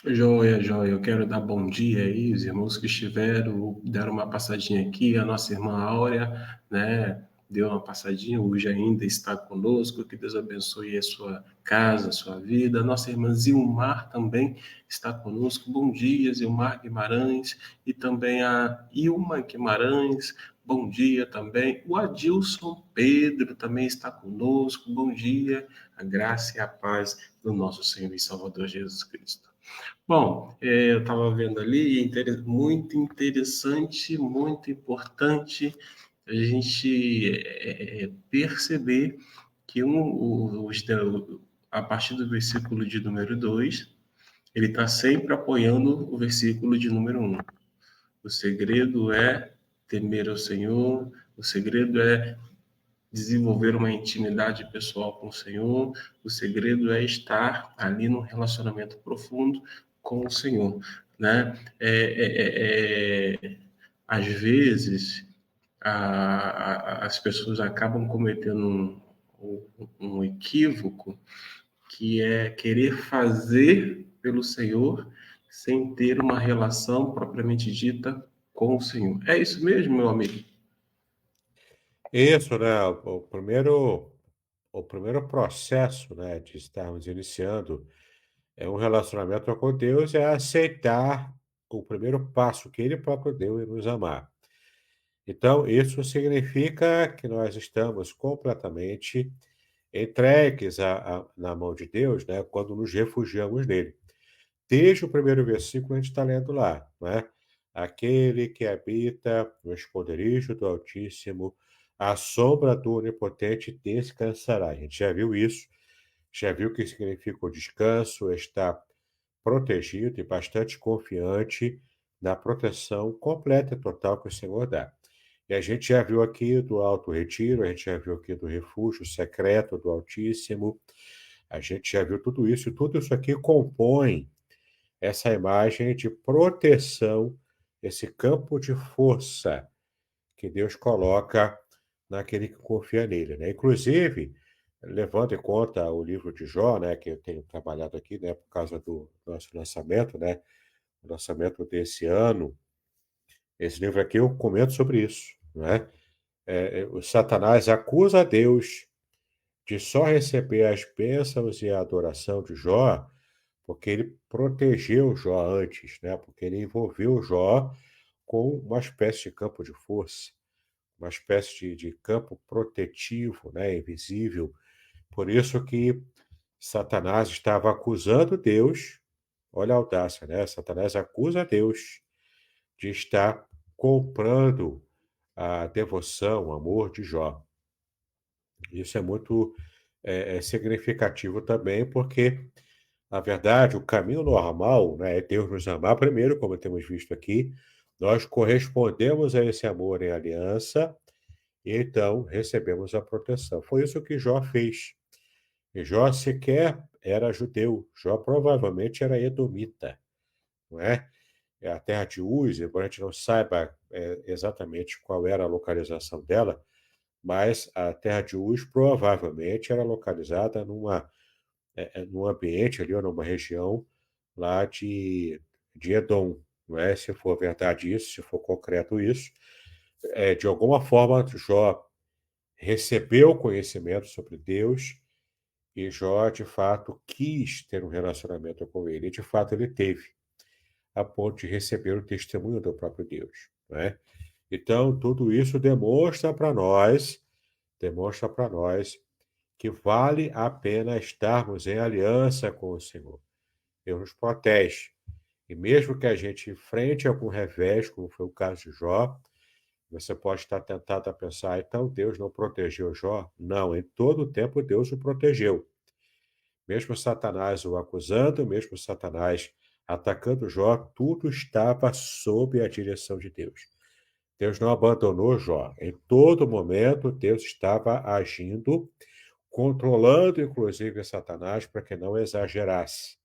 Joia, joia. Eu quero dar bom dia aí, os irmãos que estiveram, deram uma passadinha aqui, a nossa irmã Áurea, né? Deu uma passadinha, hoje ainda está conosco, que Deus abençoe a sua casa, a sua vida. A nossa irmã Zilmar também está conosco. Bom dia, Zilmar Guimarães, e também a Ilma Guimarães. Bom dia também. O Adilson Pedro também está conosco. Bom dia, a graça e a paz do nosso Senhor e Salvador Jesus Cristo. Bom, eu estava vendo ali, muito interessante, muito importante a gente perceber que a partir do versículo de número 2, ele está sempre apoiando o versículo de número 1. O segredo é temer ao Senhor, o segredo é desenvolver uma intimidade pessoal com o Senhor, o segredo é estar ali num relacionamento profundo com o Senhor, né? Às vezes, as pessoas acabam cometendo um equívoco, que é querer fazer pelo Senhor sem ter uma relação propriamente dita com o Senhor. É isso mesmo, meu amigo? Isso, né? O primeiro processo, né, de estarmos iniciando um relacionamento com Deus é aceitar o primeiro passo que Ele próprio deu em nos amar. Então, isso significa que nós estamos completamente entregues na mão de Deus, né, quando nos refugiamos nele. Desde o primeiro versículo a gente está lendo lá, não é? Aquele que habita no esconderijo do Altíssimo, à sombra do Onipotente descansará. A gente já viu isso, já viu o que significa o descanso, estar protegido e bastante confiante na proteção completa e total que o Senhor dá. E a gente já viu aqui do Alto Retiro, a gente já viu aqui do refúgio secreto do Altíssimo, a gente já viu tudo isso, e tudo isso aqui compõe essa imagem de proteção, esse campo de força que Deus coloca naquele que confia nele, né? Inclusive, levando em conta o livro de Jó, né, que eu tenho trabalhado aqui, né, por causa do nosso lançamento, né, o lançamento desse ano, esse livro aqui eu comento sobre isso, né? O Satanás acusa a Deus de só receber as bênçãos e a adoração de Jó porque ele protegeu Jó antes, né? Porque ele envolveu Jó com uma espécie de campo de força, uma espécie de campo protetivo, né? Invisível. Por isso que Satanás estava acusando Deus, olha a audácia, né? Satanás acusa Deus de estar comprando a devoção, o amor de Jó. Isso é muito significativo também, porque, na verdade, o caminho normal, né, é Deus nos amar primeiro, como temos visto aqui, nós correspondemos a esse amor em aliança e então recebemos a proteção. Foi isso que Jó fez. E Jó sequer era judeu, Jó provavelmente era edomita, não é? É a terra de Uz, embora a gente não saiba exatamente qual era a localização dela, mas a terra de Uz provavelmente era localizada num ambiente ali, ou numa região lá de Edom, não é? Se for verdade isso, se for concreto isso, de alguma forma Jó recebeu conhecimento sobre Deus e Jó, de fato, quis ter um relacionamento com ele, e de fato ele teve, a ponto de receber o testemunho do próprio Deus, não é? Então, tudo isso demonstra para nós que vale a pena estarmos em aliança com o Senhor. Deus nos protege. E mesmo que a gente enfrente algum revés, como foi o caso de Jó, você pode estar tentado a pensar, então Deus não protegeu Jó? Não, em todo o tempo Deus o protegeu. Mesmo Satanás o acusando, mesmo Satanás atacando Jó, tudo estava sob a direção de Deus. Deus não abandonou Jó. Em todo momento, Deus estava agindo, controlando inclusive Satanás para que não exagerasse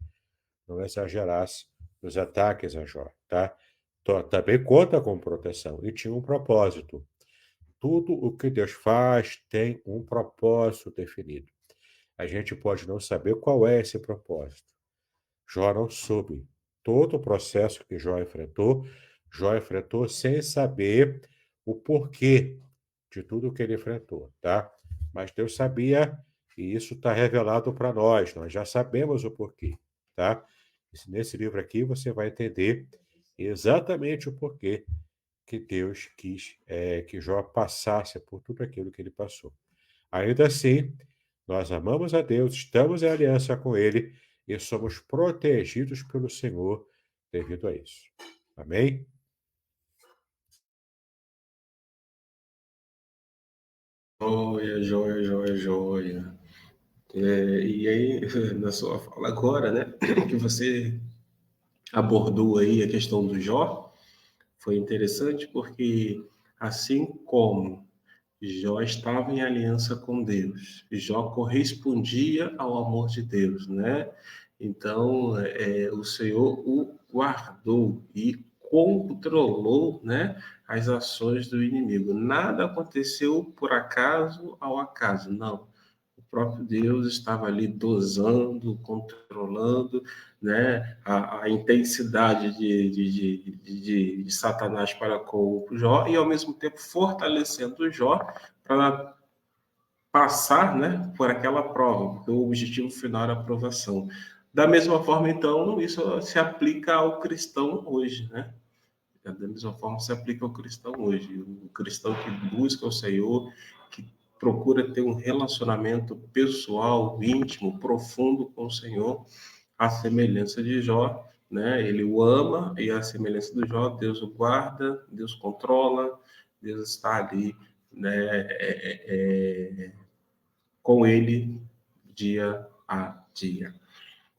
nos ataques a Jó, tá? também conta com proteção e tinha um propósito. Tudo o que Deus faz tem um propósito definido. A gente pode não saber qual é esse propósito. Jó não soube. Todo o processo que Jó enfrentou sem saber o porquê de tudo que ele enfrentou, tá? Mas Deus sabia e isso está revelado para nós. Nós já sabemos o porquê, tá? Nesse livro aqui você vai entender exatamente o porquê que Deus quis que Jó passasse por tudo aquilo que ele passou. Ainda assim, nós amamos a Deus, estamos em aliança com Ele e somos protegidos pelo Senhor devido a isso. Amém? Joia, joia, joia, joia. E aí, na sua fala agora, né, que você abordou aí a questão do Jó, foi interessante porque, assim como Jó estava em aliança com Deus, Jó correspondia ao amor de Deus, né? Então, o Senhor o guardou e controlou, né, as ações do inimigo. Nada aconteceu por acaso ao acaso, não. O próprio Deus estava ali dosando, controlando, né, a intensidade de Satanás para com o Jó e, ao mesmo tempo, fortalecendo o Jó para passar, né, por aquela prova, porque o objetivo final era a aprovação. Da mesma forma, então, isso se aplica ao cristão hoje, né? Da mesma forma se aplica ao cristão hoje. O cristão que busca o Senhor, que procura ter um relacionamento pessoal, íntimo, profundo com o Senhor, à semelhança de Jó, né? Ele o ama e à semelhança do Jó, Deus o guarda, Deus controla, Deus está ali, né? Com ele dia a dia.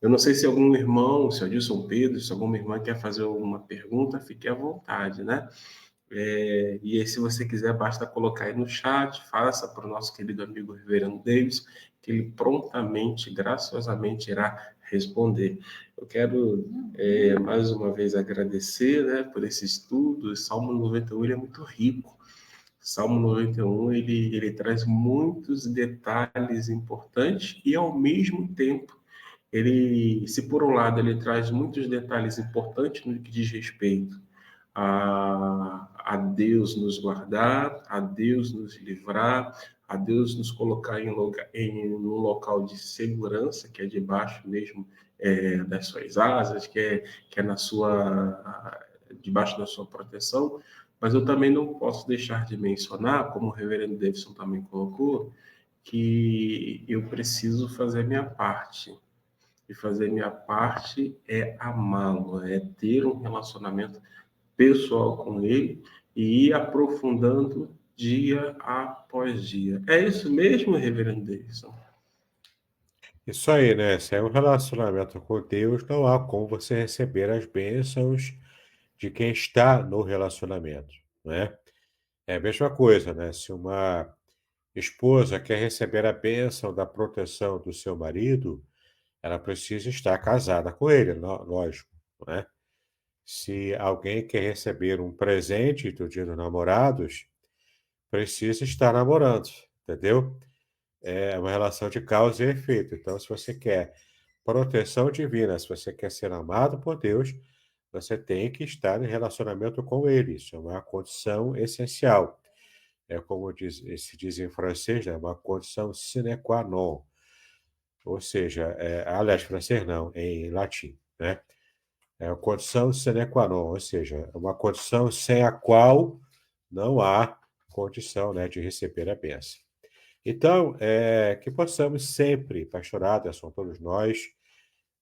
Eu não sei se algum irmão, se Adilson Pedro, se alguma irmã quer fazer uma pergunta, fique à vontade, né? E aí, se você quiser, basta colocar aí no chat, faça para o nosso querido amigo Reverendo Davis, que ele prontamente, graciosamente irá responder. Eu quero, mais uma vez, agradecer, né, por esse estudo. O Salmo 91 ele é muito rico. Salmo 91 ele traz muitos detalhes importantes e, ao mesmo tempo, se por um lado ele traz muitos detalhes importantes no que diz respeito a Deus nos guardar, a Deus nos livrar, a Deus nos colocar em um local de segurança, que é debaixo mesmo das suas asas, que é debaixo da sua proteção. Mas eu também não posso deixar de mencionar, como o reverendo Davidson também colocou, que eu preciso fazer a minha parte. E fazer minha parte é amá-lo, é ter um relacionamento pessoal com ele e ir aprofundando dia após dia. É isso mesmo, reverendo Davidson? Isso aí, né? Se é um relacionamento com Deus, não há como você receber as bênçãos de quem está no relacionamento, né? É a mesma coisa, né? Se uma esposa quer receber a bênção da proteção do seu marido, ela precisa estar casada com ele, lógico, né? Se alguém quer receber um presente do Dia dos Namorados, precisa estar namorando, entendeu? É uma relação de causa e efeito. Então, se você quer proteção divina, se você quer ser amado por Deus, você tem que estar em relacionamento com Ele. Isso é uma condição essencial. É como se diz em francês, né? Uma condição sine qua non. Ou seja, aliás, francês não, em latim, né? É uma condição sine qua non, ou seja, é uma condição sem a qual não há condição, né, de receber a bênção. Então, que possamos sempre, pastor Aderson, todos nós,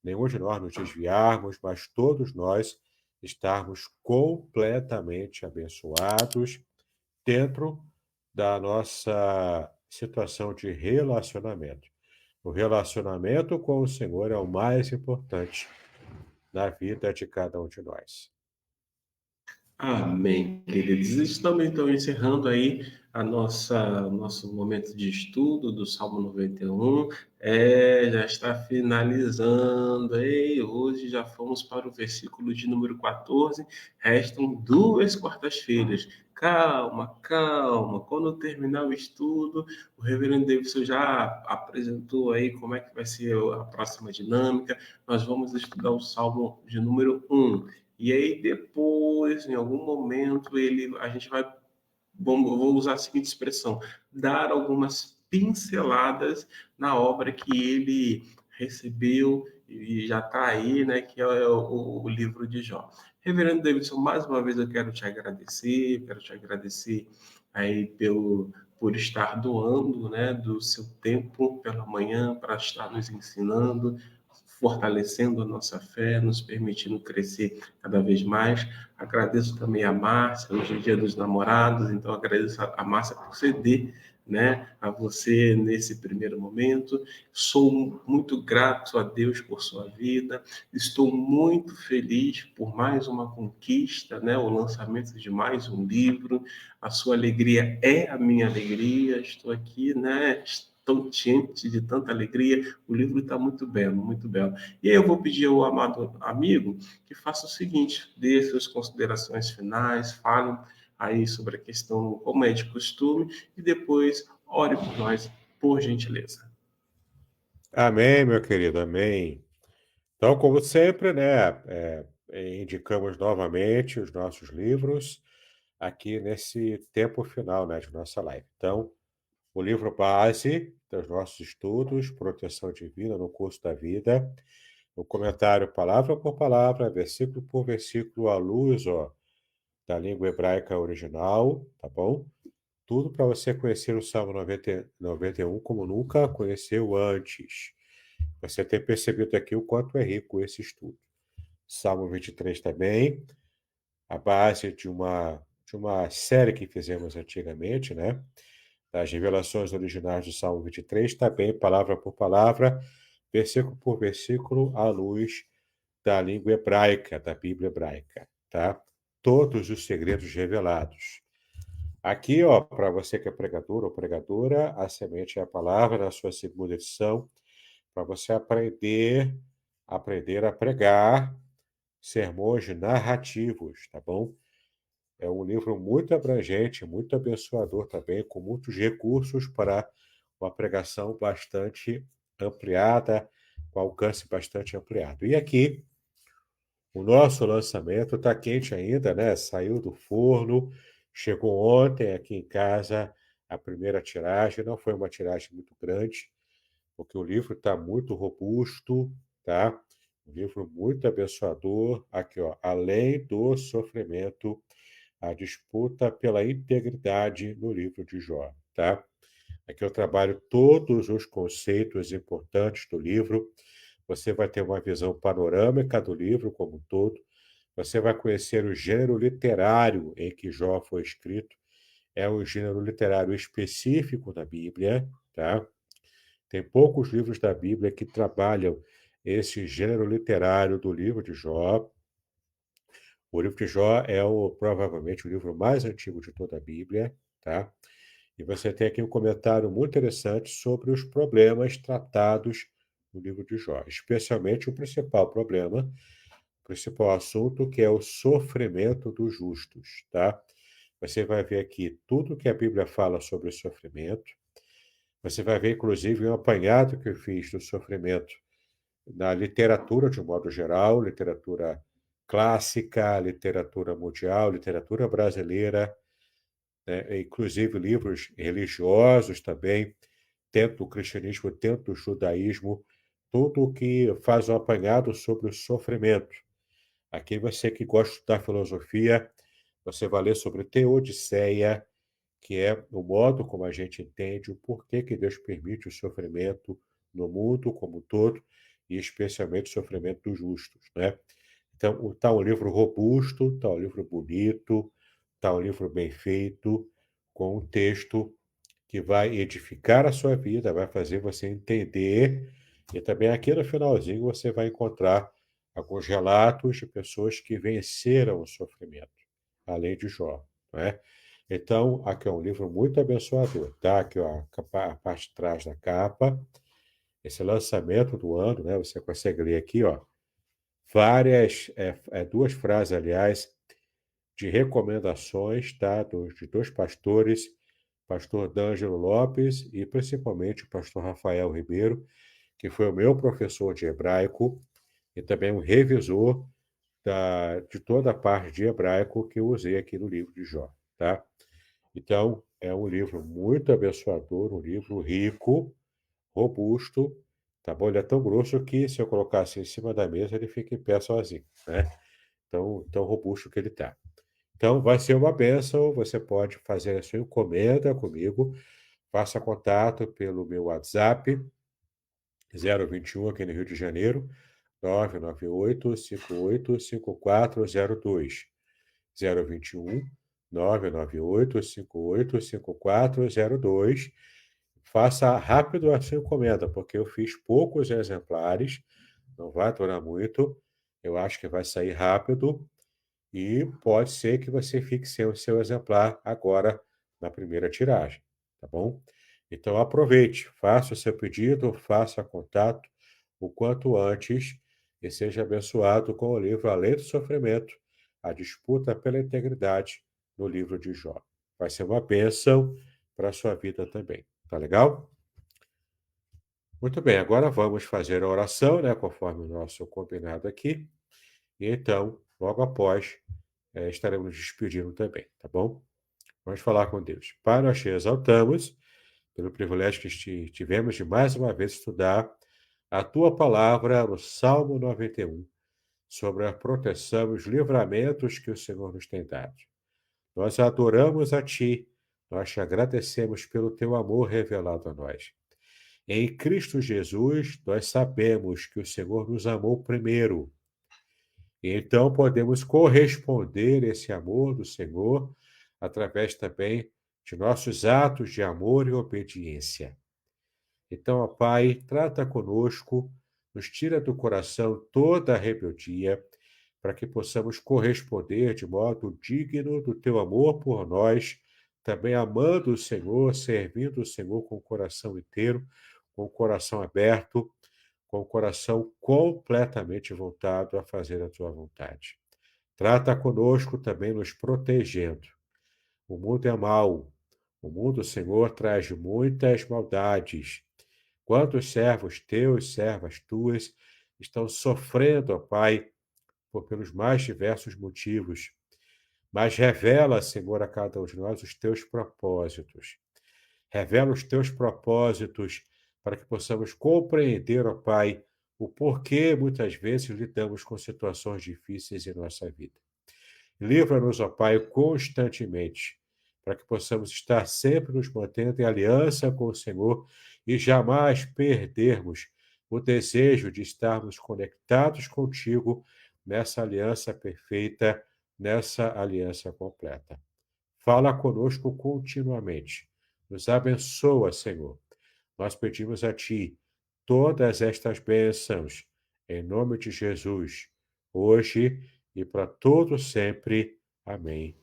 nenhum de nós nos desviarmos, mas todos nós estarmos completamente abençoados dentro da nossa situação de relacionamento. O relacionamento com o Senhor é o mais importante na vida de cada um de nós. Amém, queridos. Estamos então encerrando aí nosso momento de estudo do Salmo 91 já está finalizando. Ei, hoje já fomos para o versículo de número 14, restam 2 quartas-feiras. Calma, calma. Quando terminar o estudo, o reverendo Davidson já apresentou aí como é que vai ser a próxima dinâmica. Nós vamos estudar o Salmo de número 1. E aí depois, em algum momento, a gente vai, vou usar a seguinte expressão, dar algumas pinceladas na obra que ele recebeu e já está aí, né, que é o livro de Jó. Reverendo Davidson, mais uma vez eu quero te agradecer aí por estar doando, né, do seu tempo pela manhã para estar nos ensinando, fortalecendo a nossa fé, nos permitindo crescer cada vez mais. Agradeço também a Márcia, hoje é Dia dos Namorados, então agradeço a Márcia por ceder, né, a você nesse primeiro momento. Sou muito grato a Deus por sua vida. Estou muito feliz por mais uma conquista, né, o lançamento de mais um livro. A sua alegria é a minha alegria. Estou aqui, né, tão ciente de tanta alegria. O livro está muito belo, muito belo. E aí eu vou pedir ao amado amigo que faça o seguinte: dê suas considerações finais, fale aí sobre a questão como é de costume e depois ore por nós, por gentileza. Amém, meu querido, amém. Então, como sempre, né, indicamos novamente os nossos livros aqui nesse tempo final, né, de nossa live. Então, o livro base dos nossos estudos, Proteção Divina no Curso da Vida, o comentário palavra por palavra, versículo por versículo, à luz, ó, da língua hebraica original, tá bom? Tudo para você conhecer o Salmo 91 como nunca conheceu antes. Você tem percebido aqui o quanto é rico esse estudo. Salmo 23 também, a base de uma série que fizemos antigamente, né? Das revelações originais do Salmo 23, também palavra por palavra, versículo por versículo, à luz da língua hebraica, da Bíblia hebraica, tá? Todos os segredos revelados. Aqui, ó, para você que é pregador ou pregadora, a semente é a palavra na sua segunda edição, para você aprender a pregar sermões narrativos, tá bom? É um livro muito abrangente, muito abençoador também, com muitos recursos para uma pregação bastante ampliada, com alcance bastante ampliado. E aqui, o nosso lançamento está quente ainda, né? Saiu do forno, chegou ontem aqui em casa a primeira tiragem. Não foi uma tiragem muito grande, porque o livro está muito robusto, tá? Um livro muito abençoador. Aqui, ó, além do sofrimento, a disputa pela integridade no livro de Jó, tá? Aqui eu trabalho todos os conceitos importantes do livro. Você vai ter uma visão panorâmica do livro como um todo. Você vai conhecer o gênero literário em que Jó foi escrito. É um gênero literário específico da Bíblia, tá? Tem poucos livros da Bíblia que trabalham esse gênero literário do livro de Jó. O livro de Jó é provavelmente o livro mais antigo de toda a Bíblia, tá? E você tem aqui um comentário muito interessante sobre os problemas tratados no livro de Jó, especialmente o principal problema, o principal assunto, que é o sofrimento dos justos, tá? Você vai ver aqui tudo que a Bíblia fala sobre o sofrimento. Você vai ver, inclusive, um apanhado que eu fiz do sofrimento na literatura, de um modo geral, literatura clássica, literatura mundial, literatura brasileira, né? Inclusive livros religiosos também, tanto o cristianismo, tanto o judaísmo, tudo o que faz um apanhado sobre o sofrimento. Aqui você que gosta da filosofia, você vai ler sobre Teodiceia, que é o modo como a gente entende o porquê que Deus permite o sofrimento no mundo como um todo, e especialmente o sofrimento dos justos, né? Então, está um livro robusto, está um livro bonito, está um livro bem feito, com um texto que vai edificar a sua vida, vai fazer você entender. E também aqui no finalzinho você vai encontrar alguns relatos de pessoas que venceram o sofrimento, além de Jó, não é? Então, aqui é um livro muito abençoador, tá? Aqui, ó, a parte de trás da capa, esse lançamento do ano, né? Você consegue ler aqui, ó, várias, duas frases, aliás, de recomendações, tá? De dois pastores, pastor D'Angelo Lopes e principalmente o pastor Rafael Ribeiro, que foi o meu professor de hebraico e também um revisor de toda a parte de hebraico que eu usei aqui no livro de Jó, tá? Então, é um livro muito abençoador, um livro rico, robusto, tá bom? Ele é tão grosso que se eu colocasse em cima da mesa, ele fica em pé sozinho, né? Tão robusto que ele tá. Então, vai ser uma bênção, você pode fazer a sua encomenda comigo, faça contato pelo meu WhatsApp, 021 aqui no Rio de Janeiro, 998-585402. 021 998-585402. Faça rápido a sua encomenda, porque eu fiz poucos exemplares, não vai durar muito. Eu acho que vai sair rápido e pode ser que você fique sem o seu exemplar agora na primeira tiragem, tá bom? Então aproveite, faça o seu pedido, faça contato o quanto antes e seja abençoado com o livro Além do Sofrimento, a disputa pela integridade no livro de Jó. Vai ser uma bênção para a sua vida também, tá legal? Muito bem, agora vamos fazer a oração, né, conforme o nosso combinado aqui. E então, logo após, estaremos nos despedindo também, tá bom? Vamos falar com Deus. Pai, nós te exaltamos pelo privilégio que tivemos de mais uma vez estudar a tua palavra no Salmo 91, sobre a proteção e os livramentos que o Senhor nos tem dado. Nós adoramos a ti, nós te agradecemos pelo teu amor revelado a nós. Em Cristo Jesus, nós sabemos que o Senhor nos amou primeiro. E então podemos corresponder esse amor do Senhor através também de nossos atos de amor e obediência. Então, ó Pai, trata conosco, nos tira do coração toda a rebeldia, para que possamos corresponder de modo digno do teu amor por nós, também amando o Senhor, servindo o Senhor com o coração inteiro, com o coração aberto, com o coração completamente voltado a fazer a tua vontade. Trata conosco também nos protegendo. O mundo é mau. O mundo, Senhor, traz muitas maldades. Quantos servos teus, servas tuas, estão sofrendo, ó Pai, pelos mais diversos motivos. Mas revela, Senhor, a cada um de nós os teus propósitos. Revela os teus propósitos para que possamos compreender, ó Pai, o porquê muitas vezes lidamos com situações difíceis em nossa vida. Livra-nos, ó Pai, constantemente, para que possamos estar sempre nos mantendo em aliança com o Senhor e jamais perdermos o desejo de estarmos conectados contigo nessa aliança perfeita, nessa aliança completa. Fala conosco continuamente. Nos abençoa, Senhor. Nós pedimos a Ti todas estas bênçãos, em nome de Jesus, hoje e para todo sempre. Amém.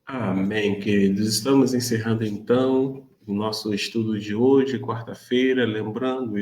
Amém, queridos. Estamos encerrando então o nosso estudo de hoje, quarta-feira. Lembrando,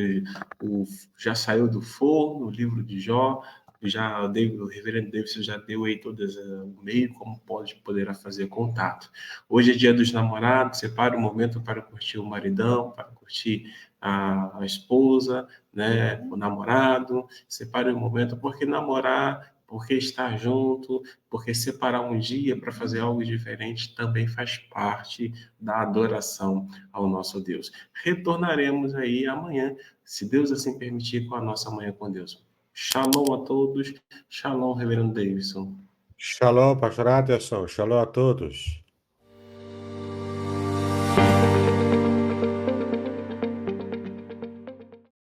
já saiu do forno o livro de Jó. O reverendo Davidson já deu aí todas o meio como poderá fazer contato. Hoje é dia dos namorados. Separe um momento para curtir o maridão, para curtir a esposa, né, o namorado. Separe um momento porque namorar, porque estar junto, porque separar um dia para fazer algo diferente também faz parte da adoração ao nosso Deus. Retornaremos aí amanhã, se Deus assim permitir, com a nossa manhã com Deus. Shalom a todos. Shalom, reverendo Davidson. Shalom, pastor Anderson. Shalom a todos.